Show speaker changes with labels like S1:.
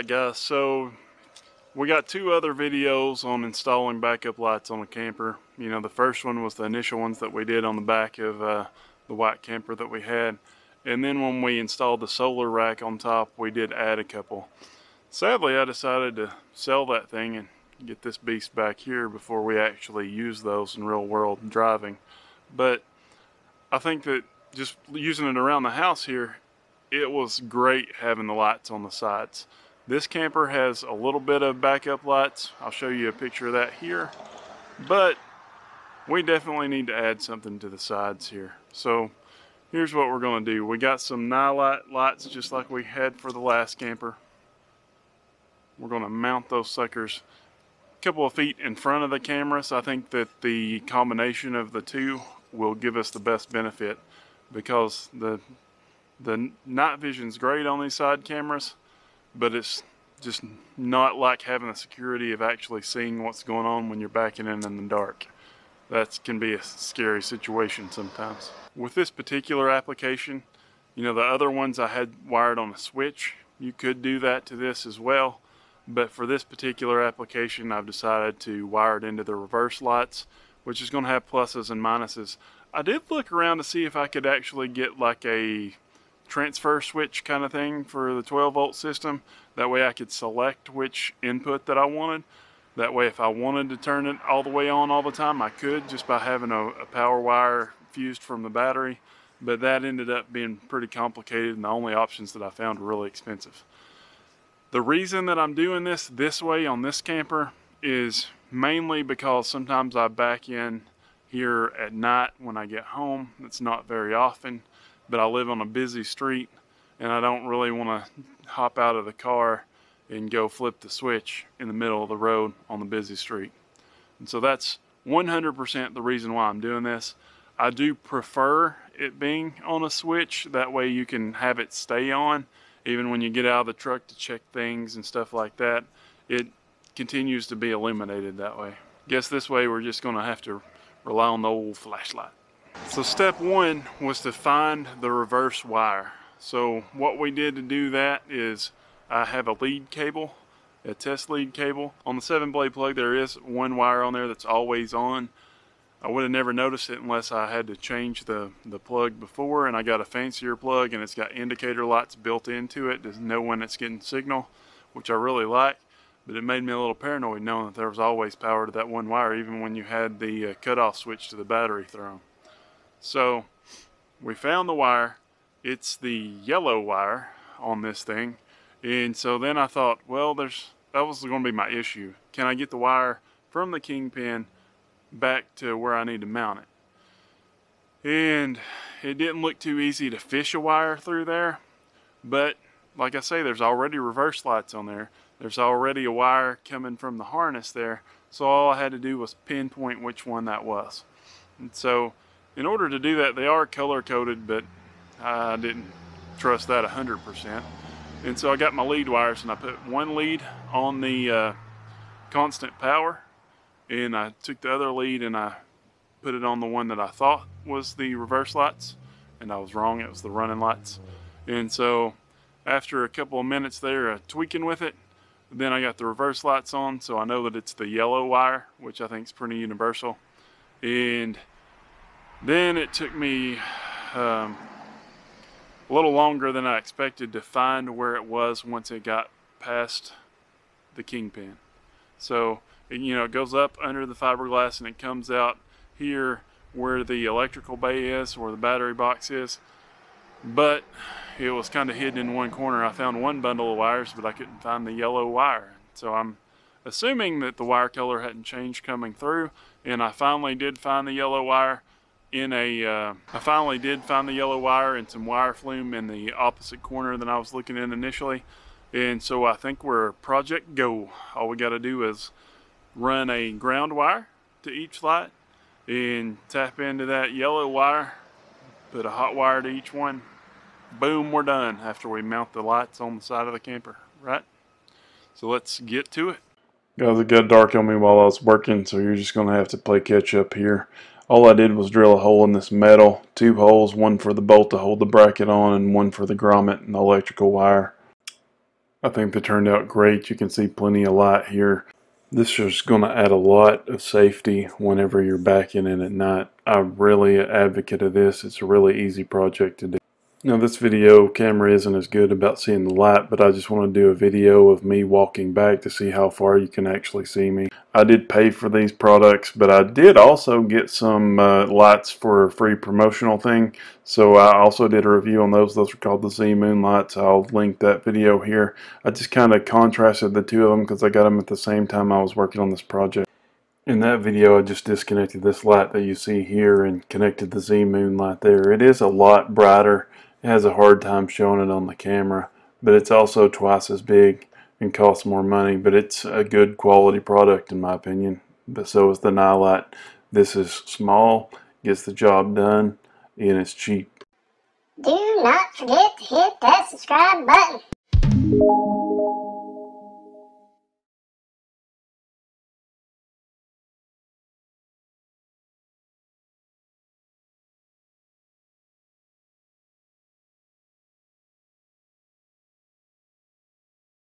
S1: Alright guys, so we got two other videos on installing backup lights on a camper. You know, the first one was the initial ones that we did on the back of the white camper that we had. And then when we installed the solar rack on top, we did add a couple. Sadly, I decided to sell that thing and get this beast back here before we actually use those in real world driving. But I think that just using it around the house here, it was great having the lights on the sides. This camper has a little bit of backup lights. I'll show you a picture of that here. But we definitely need to add something to the sides here. So here's what we're going to do. We got some nightlight lights just like we had for the last camper. We're going to mount those suckers a couple of feet in front of the camera. So I think that the combination of the two will give us the best benefit, because the night vision's great on these side cameras, but it's just not like having the security of actually seeing what's going on when you're backing in the dark. That can be a scary situation sometimes. With this particular application, you know, the other ones I had wired on a switch. You could do that to this as well, but for this particular application I've decided to wire it into the reverse lights, which is going to have pluses and minuses. I did look around to see if I could actually get like a transfer switch kind of thing for the 12-volt system. That way I could select which input that I wanted. That way if I wanted to turn it all the way on all the time, I could, just by having a power wire fused from the battery. But that ended up being pretty complicated, and the only options that I found were really expensive. The reason that I'm doing this way on this camper is mainly because sometimes I back in here at night when I get home. It's not very often, but I live on a busy street and I don't really want to hop out of the car and go flip the switch in the middle of the road on the busy street. And so that's 100% the reason why I'm doing this. I do prefer it being on a switch. That way you can have it stay on even when you get out of the truck to check things and stuff like that. It continues to be illuminated that way. Guess this way we're just going to have to rely on the old flashlight. So step one was to find the reverse wire. So what we did to do that is I have a lead cable, a test lead cable. On the 7-blade plug there is one wire on there that's always on. I would have never noticed it unless I had to change the plug before, and I got a fancier plug and it's got indicator lights built into it to know when it's getting signal, which I really like. But it made me a little paranoid knowing that there was always power to that one wire, even when you had the cutoff switch to the battery thrown. So we found the wire. It's the yellow wire on this thing. And so then I thought, well, that was going to be my issue. Can I get the wire from the kingpin back to where I need to mount it? And it didn't look too easy to fish a wire through there. But like I say, there's already reverse lights on there. There's already a wire coming from the harness there, so all I had to do was pinpoint which one that was. And so in order to do that, they are color coded, but I didn't trust that 100%. And so I got my lead wires and I put one lead on the constant power, and I took the other lead and I put it on the one that I thought was the reverse lights, and I was wrong, it was the running lights. And so after a couple of minutes there tweaking with it, then I got the reverse lights on, so I know that it's the yellow wire, which I think is pretty universal. And then it took me a little longer than I expected to find where it was once it got past the kingpin. So, you know, it goes up under the fiberglass and it comes out here where the electrical bay is, where the battery box is. But it was kind of hidden in one corner. I found one bundle of wires, but I couldn't find the yellow wire. So I'm assuming that the wire color hadn't changed coming through, and I finally did find the yellow wire in some wire flume in the opposite corner than I was looking in initially. And so I think we're project go. All we got to do is run a ground wire to each light and tap into that yellow wire, put a hot wire to each one. Boom, we're done after we mount the lights on the side of the camper, right? So let's get to it. Guys, it got dark on me while I was working, so you're just going to have to play catch up here. All I did was drill a hole in this metal, 2 holes, one for the bolt to hold the bracket on and one for the grommet and the electrical wire. I think they turned out great. You can see plenty of light here. This is going to add a lot of safety whenever you're backing in at night. I'm really an advocate of this. It's a really easy project to do. Now this video camera isn't as good about seeing the light, but I just want to do a video of me walking back to see how far you can actually see me. I did pay for these products, but I did also get some lights for a free promotional thing. So I also did a review on those. Those are called the Z Moon lights. I'll link that video here. I just kind of contrasted the two of them because I got them at the same time I was working on this project. In that video, I just disconnected this light that you see here and connected the Z Moon light there. It is a lot brighter. It has a hard time showing it on the camera, but it's also twice as big and costs more money, but it's a good quality product in my opinion. But so is the Nightlight. This is small, gets the job done, and it's cheap.
S2: Do not forget to hit that subscribe button.